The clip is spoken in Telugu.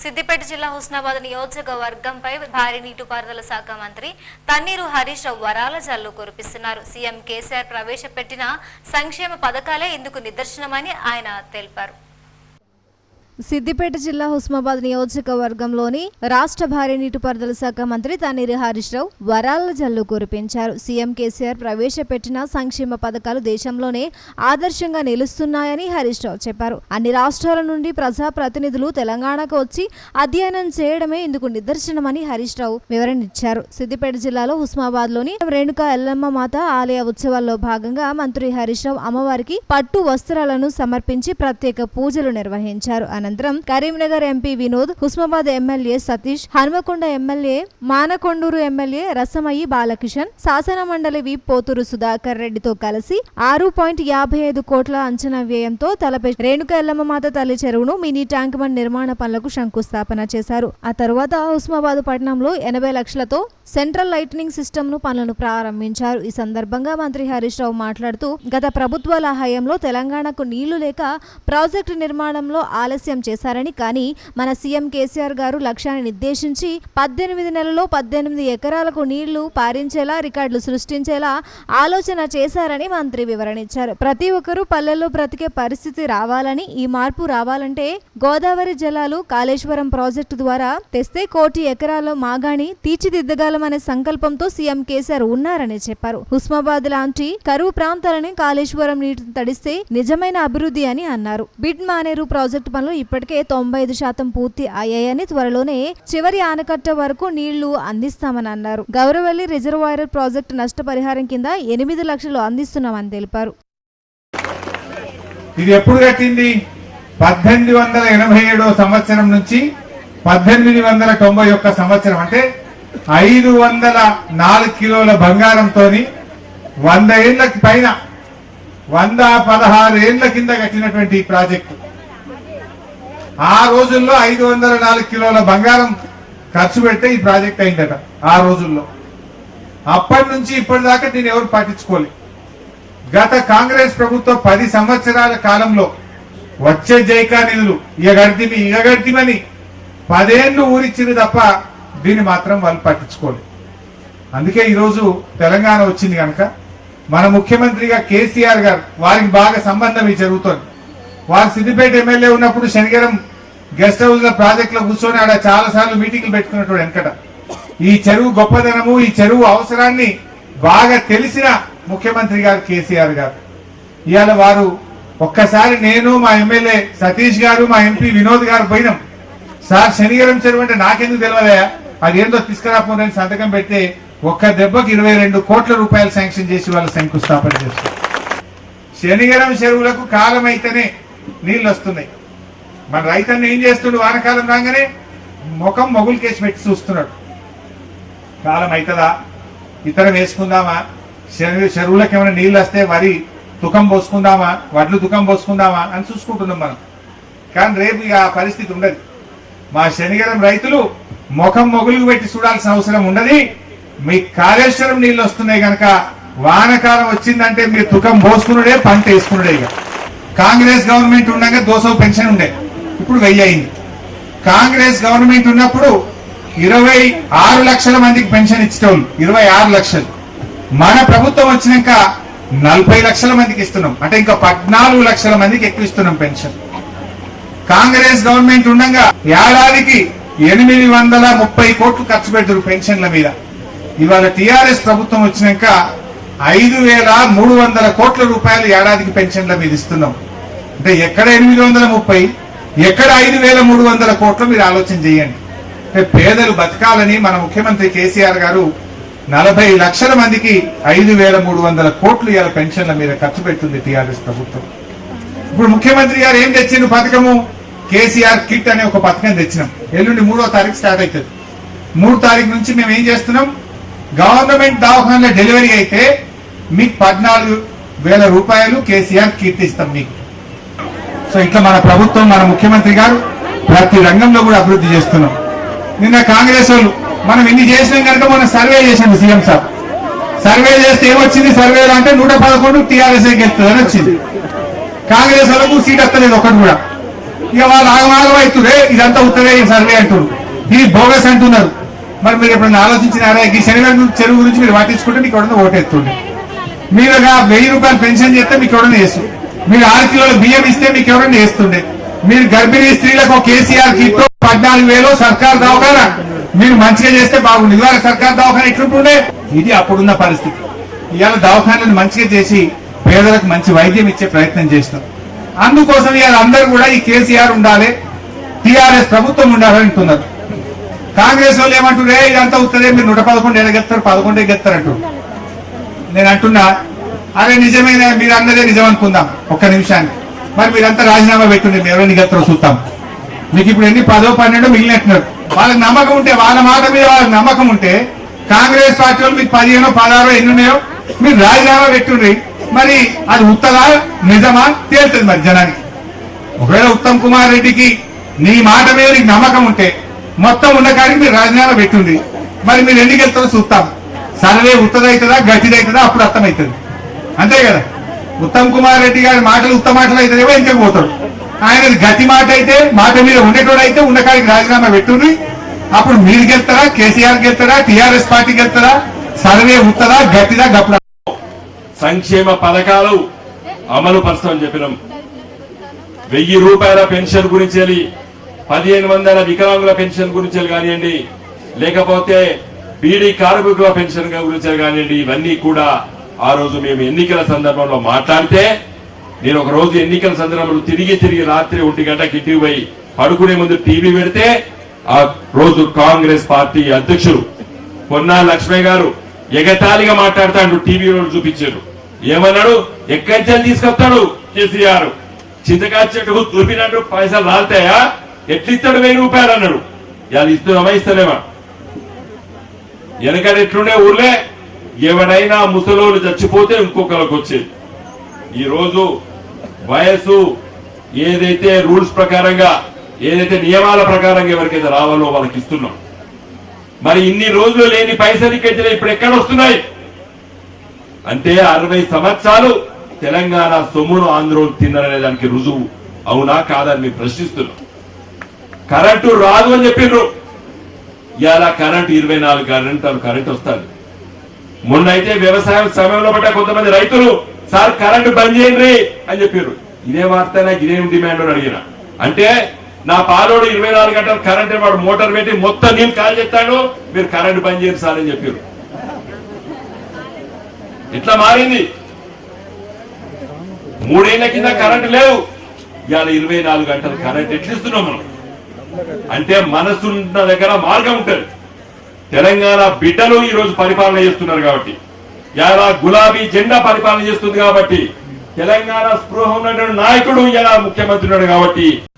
సిద్దిపేట జిల్లా హుస్నాబాద్ నియోజకవర్గంపై భారీ నీటిపారుదల శాఖ మంత్రి తన్నీరు హరీష్ రావు వరాల జల్లు కురిపిస్తున్నారు. సీఎం కేసీఆర్ ప్రవేశపెట్టిన సంక్షేమ పథకాలే ఇందుకు నిదర్శనమని ఆయన తెలిపారు. సిద్దిపేట జిల్లా హుస్నాబాద్ నియోజకవర్గంలోని రాష్ట్ర భారీ నీటిపారుదల శాఖ మంత్రి తన్నీరు హరీష్ రావు వరాల జల్లు కురిపించారు. సీఎం కేసీఆర్ ప్రవేశపెట్టిన సంక్షేమ పథకాలు దేశంలోనే ఆదర్శంగా నిలుస్తున్నాయని హరీష్ రావు చెప్పారు. అన్ని రాష్ట్రాల నుండి ప్రజా ప్రతినిధులు తెలంగాణకు వచ్చి అధ్యయనం చేయడమే ఇందుకు నిదర్శనమని హరీష్ రావు వివరణిచ్చారు. సిద్దిపేట జిల్లాలో హుస్నాబాద్ లోని రేణుకా ఎల్లమ్మ మాత ఆలయ ఉత్సవాల్లో భాగంగా మంత్రి హరీష్ రావు అమ్మవారికి పట్టు వస్త్రాలను సమర్పించి ప్రత్యేక పూజలు నిర్వహించారు. అనంతరం Karimnagar MP Vinod, Husnabad MLA Satish, Hanamkonda MLA Manakondur MLA Rasamayi Balakishan, శాసన మండలి విప్ పోతూరు సుధాకర్ రెడ్డితో కలిసి 6.55 కోట్ల అంచనా వ్యయంతో తలపై రేణుకా ఎల్లమ్మ మాత తల్లి చెరువును మినీ ట్యాంక్ బండ్ నిర్మాణ పనులకు శంకుస్థాపన చేశారు. ఆ తర్వాత హుస్నాబాద్ పట్టణంలో 80 లక్షలతో సెంట్రల్ లైటినింగ్ సిస్టమ్ ను పనులను ప్రారంభించారు. ఈ సందర్భంగా మంత్రి హరీష్ రావు మాట్లాడుతూ గత ప్రభుత్వాల హయాంలో తెలంగాణకు నీళ్లు లేక ప్రాజెక్టు నిర్మాణంలో ఆలస్యం చేశారని, కానీ మన సీఎం కేసీఆర్ గారు లక్ష్యాన్ని నిర్దేశించి 18 నెలల్లో 18 ఎకరాలకు నీళ్లు పారించేలా రికార్డులు సృష్టించేలా ఆలోచన చేశారని మంత్రి వివరణించారు. ప్రతి ఒక్కరూ పల్లెల్లో బ్రతికే పరిస్థితి రావాలని, ఈ మార్పు రావాలంటే గోదావరి జలాలు కాళేశ్వరం ప్రాజెక్టు ద్వారా తెస్తే 1 కోటి ఎకరాల మాగాణి తీర్చిదిద్దగలమనే సంకల్పంతో సీఎం కేసీఆర్ ఉన్నారని చెప్పారు. హుస్నాబాద్ లాంటి కరువు ప్రాంతాలని కాళేశ్వరం నీటిని తడిస్తే నిజమైన అభివృద్ధి అని అన్నారు. బిడ్ మానేరు ప్రాజెక్టు పనులు ఇప్పటికే 95% పూర్తి అయ్యాయని, త్వరలోనే చివరి ఆనకట్ట వరకు నీళ్లు అందిస్తామని అన్నారు. గౌరవల్లి రిజర్వాయర్ ప్రాజెక్టు నష్టపరిహారం కింద 8 లక్షలు అందిస్తున్నామని తెలిపారు. ఇది ఎప్పుడు కట్టింది? 1887 సంవత్సరం నుంచి 1891 సంవత్సరం, అంటే 504 కిలోల బంగారంతో 100 ఏళ్లకి పైన 116 ఏళ్ల కింద కట్టినటువంటి ఈ ప్రాజెక్టు. ఆ రోజుల్లో 504 కిలోల బంగారం ఖర్చు పెడితే ఈ ప్రాజెక్ట్ అయిందట ఆ రోజుల్లో. అప్పటి నుంచి ఇప్పటిదాకా దీన్ని ఎవరు పట్టించుకోలేదు. గత కాంగ్రెస్ ప్రభుత్వం 10 సంవత్సరాల కాలంలో వచ్చే జైకా నిధులు ఇగగడితిమని 10 ఏళ్లు ఊరిచ్చింది తప్ప దీన్ని మాత్రం వాళ్ళు పట్టించుకోలేదు. అందుకే ఈరోజు తెలంగాణ వచ్చింది కనుక మన ముఖ్యమంత్రిగా కేసీఆర్ గారు, వారికి బాగా సంబంధం ఇది జరుగుతోంది. వారు సిద్దిపేట ఎమ్మెల్యే ఉన్నప్పుడు శనిగరం గెస్ట్ హౌస్ ప్రాజెక్ట్ లో కూర్చొని ఆడ చాలా సార్లు మీటింగ్లు పెట్టుకున్నట్టు వెనకట. ఈ చెరువు గొప్పదనము, ఈ చెరువు అవసరాన్ని బాగా తెలిసిన ముఖ్యమంత్రి గారు కేసీఆర్ గారు. ఇవాళ వారు ఒక్కసారి నేను, మా ఎమ్మెల్యే సతీష్ గారు, మా ఎంపీ వినోద్ గారు పోయినాం. సార్ శనిగరం చెరువు అంటే నాకెందుకు తెలియదయా, అది ఏందో తీసుకురాపోనని సంతకం పెడితే ఒక్క దెబ్బకి 22 కోట్ల రూపాయలు శాంక్షన్ చేసి వాళ్ళు శంకుస్థాపన చేస్తారు. శనిగరం చెరువులకు కాలం అయితేనే నీళ్లు వస్తున్నాయి. మన రైతన్న ఏం చేస్తుండు, వానకాలం రాగానే ముఖం మొగులు కేసి పెట్టి చూస్తున్నాడు. కాలం అవుతుందా, ఇతరం వేసుకుందామా, చెరువులకు ఏమైనా నీళ్లు వస్తే వరి తుకం పోసుకుందామా, వడ్లు తుకం పోసుకుందామా అని చూసుకుంటున్నాం మనం. కానీ రేపు ఇక ఆ పరిస్థితి ఉండదు. మా శనిగరం రైతులు ముఖం మొగులు పెట్టి చూడాల్సిన అవసరం ఉండదు. మీ కాళేశ్వరం నీళ్లు వస్తున్నాయి కనుక వానకాలం వచ్చిందంటే మీరు తుకం పోసుకున్నాడే, పంట వేసుకున్నాడే. ఇక కాంగ్రెస్ గవర్నమెంట్ ఉండగా 200 పెన్షన్ ఉండే, ఇప్పుడు 1000 అయింది. కాంగ్రెస్ గవర్నమెంట్ ఉన్నప్పుడు 26 లక్షల మందికి పెన్షన్ ఇచ్చేవాళ్ళు, 26 లక్షలు. మన ప్రభుత్వం వచ్చినాక 40 లక్షల మందికి ఇస్తున్నాం, అంటే ఇంకా 14 లక్షల మందికి ఎక్కువ ఇస్తున్నాం పెన్షన్. కాంగ్రెస్ గవర్నమెంట్ ఉండగా ఏడాదికి 830 కోట్లు ఖర్చు పెడతారు పెన్షన్ల మీద. ఇవాళ టిఆర్ఎస్ ప్రభుత్వం వచ్చినాక 5300 కోట్ల రూపాయలు ఏడాదికి పెన్షన్ల మీద ఇస్తున్నాం. అంటే ఎక్కడ 830, ఎక్కడ 5300 కోట్లు, మీరు ఆలోచన చేయండి. అంటే పేదలు బతకాలని మన ముఖ్యమంత్రి కేసీఆర్ గారు 40 లక్షల మందికి 5300 కోట్లు ఇవాళ పెన్షన్ల మీద ఖర్చు పెడుతుంది టిఆర్ఎస్ ప్రభుత్వం. ఇప్పుడు ముఖ్యమంత్రి గారు ఏం తెచ్చిండు పథకము? కేసీఆర్ కిట్ అనే ఒక పథకం తెచ్చినాం. ఎల్లుండి 3వ తారీఖు స్టార్ట్ అవుతుంది. 3వ తారీఖు నుంచి మేము ఏం చేస్తున్నాం, గవర్నమెంట్ దవాఖానలో డెలివరీ అయితే మీకు 14,000 రూపాయలు కేసీఆర్ కిట్ ఇస్తాం మీకు. సో ఇట్లా మన ప్రభుత్వం, మన ముఖ్యమంత్రి గారు ప్రతి రంగంలో కూడా అభివృద్ధి చేస్తున్నాం. నిన్న కాంగ్రెస్ వాళ్ళు మనం ఇన్ని చేసినాం కనుక మనం సర్వే చేసాము. సీఎం సార్ సర్వే చేస్తే ఏమొచ్చింది, సర్వేలో అంటే 111 టీఆర్ఎస్ గెలుస్తుందని వచ్చింది. కాంగ్రెస్ వాళ్ళకు సీట్ వస్తలేదు ఒకటి కూడా. ఇక వాళ్ళు ఆగమాగం అవుతుందే ఇదంతా ఉత్తరే ఈ సర్వే అంటున్నారు, ఇది బోగస్ అంటున్నారు. మరి మీరు ఎప్పుడైనా ఆలోచించినారా? ఈ శనివారం చెరువు గురించి మీరు పట్టించుకుంటే మీకు ఎవడన్నా ఓటేస్తుండే, మీరు 1000 రూపాయలు పెన్షన్ చేస్తే మీకు ఎవడన్నా వేస్తుండే, మీరు 6 కిలోల బియ్యం ఇస్తే మీకు ఎవరన్నా వేస్తుండే, మీరు గర్భిణీ స్త్రీలకు కేసీఆర్ కిట్ 14,000 సర్కార్ దవాఖానా మీరు మంచిగా చేస్తే బాగుంది. ఇవాళ సర్కార్ దవాఖానా ఎట్లుంటుండే? ఇది అప్పుడున్న పరిస్థితి. ఇవాళ దవాఖానాలను మంచిగా చేసి పేదలకు మంచి వైద్యం ఇచ్చే ప్రయత్నం చేసినాం. అందుకోసం ఇవాళ అందరూ కూడా ఈ కేసీఆర్ ఉండాలి, టీఆర్ఎస్ ప్రభుత్వం ఉండాలని అంటున్నారు. కాంగ్రెస్ వాళ్ళు ఏమంటున్నారే ఇదంతా ఉత్తరే, మీరు 111 ఎడగెత్తారు, 11 గెత్తారు అంటారు. నేను అంటున్నా, అరే నిజమేనా? మీరు అన్నదే నిజం అనుకుందాం ఒక్క నిమిషానికి. మరి మీరంతా రాజీనామా పెట్టుండే, మీరు ఎవరైనా గెత్తారో చూద్దాం. మీకు ఇప్పుడు ఎన్ని 10, 12 మిగిలినట్టున్నారు. వాళ్ళకి నమ్మకం ఉంటే, వాళ్ళ మాట మీద వాళ్ళకి నమ్మకం ఉంటే, కాంగ్రెస్ పార్టీ వాళ్ళు మీకు 15, 16 ఎన్ని ఉన్నాయో మీరు రాజీనామా పెట్టుండ్రి. మరి అది ఉత్తరా నిజమా తేలుతుంది మరి జనానికి. ఒకవేళ ఉత్తమ్ కుమార్ రెడ్డికి నీ మాట మీద నీకు నమ్మకం ఉంటే మొత్తం ఉన్న కాడికి మీరు రాజీనామా పెట్టుండ్రి. మరి మీరు ఎన్ని గెలుతారో చూస్తాం. సర్వే ఉత్తదవుతుందా గట్టిదవుతుందా అప్పుడు అర్థమవుతుంది, అంతే కదా. ఉత్తమ్ కుమార్ రెడ్డి గారి మాటలు ఉత్తమ మాటలు అవుతుందేమో ఇంటికి పోతాడు. ఆయనది గట్టి మాట అయితే, మాట మీద ఉండేటోడు అయితే ఉన్న కాడికి రాజీనామా పెట్టుండ్రి. అప్పుడు మీరు గెలుతారా, కేసీఆర్ గెలుతారా, టీఆర్ఎస్ పార్టీ గెలుతారా? సర్వే ఉత్తదా గట్టిదా గప్పుడు సంక్షేమ పథకాలు అమలు పరుస్తామని చెప్పినాం. 1000 రూపాయల పెన్షన్ గురించి, 1500 వికలాంగుల పెన్షన్ గురించి కానివ్వండి, లేకపోతే బీడీ కార్మికుల పెన్షన్ గురించి కానివ్వండి, ఇవన్నీ కూడా ఆ రోజు మేము ఎన్నికల సందర్భంలో మాట్లాడితే, నేను ఒక రోజు ఎన్నికల సందర్భంలో తిరిగి రాత్రి 1 గంటకి ఇంటికి పోయి పడుకునే ముందు టీవీ పెడితే, ఆ రోజు కాంగ్రెస్ పార్టీ అధ్యక్షుడు పొన్నా లక్ష్మయ్య గారు ఎగతాళిగా మాట్లాడతాడు. టీవీ వాళ్ళు చూపించారు. ఏమన్నాడు? ఎక్కడి తీసుకొస్తాడు కేసీఆర్, చింతకాయ చెట్టుకు దులిపినట్టు పైసలు రాలుతాయా, ఎట్లిస్తాడు 1000 రూపాయలు అన్నాడు. ఇవాళ ఇస్తున్నామా ఇస్తలేమా? వెనకడ ఎట్లుండే ఊర్లే ఎవడైనా ముసలోళ్ళు చచ్చిపోతే ఇంకొకరికి వచ్చేది. ఈ రోజు వయసు ఏదైతే రూల్స్ ప్రకారంగా, ఏదైతే నియమాల ప్రకారంగా ఎవరికైతే రావాలో వాళ్ళకి ఇస్తున్నాం. మరి ఇన్ని రోజులు లేని పైసలు ఇప్పుడు ఎక్కడ వస్తున్నాయి అంటే 60 సంవత్సరాలు తెలంగాణ సొమ్మును ఆంధ్రోలు తిన్నారనే దానికి రుజువు అవునా కాదని మేము ప్రశ్నిస్తున్నాం. కరెంటు రాదు అని చెప్పిండ్రు, ఇలా కరెంటు 24 గంటలు కరెంటు వస్తుంది. మొన్న అయితే వ్యవసాయం సమయంలో పడ్డ కొంతమంది రైతులు, సార్ కరెంటు బంద్ చేయండి అని చెప్పారు. ఇదే వార్త ఇదేం డిమాండ్ అని అడిగిన. అంటే నా పాలోడు 24 గంటలు కరెంట్ వాడు మోటార్ పెట్టి మొత్తం నీళ్ళు కాల్ చేస్తాడు, మీరు కరెంటు బంద్ చేయండి సార్ అని చెప్పారు. ఇట్లా మారింది. 3 ఏళ్ల కింద కరెంటు లేవు, ఇవాళ 24 గంటలు కరెంట్ ఎట్లిస్తున్నాం మనం. అంటే మనసున్న దగ్గర మార్గం ఉంటుంది. తెలంగాణ బిడ్డలు ఈ రోజు పరిపాలన చేస్తున్నారు కాబట్టి, ఇలా గులాబీ జెండా పరిపాలన చేస్తుంది కాబట్టి, తెలంగాణ స్పృహ ఉన్నటువంటి నాయకుడు ఇలా ముఖ్యమంత్రి ఉన్నాడు కాబట్టి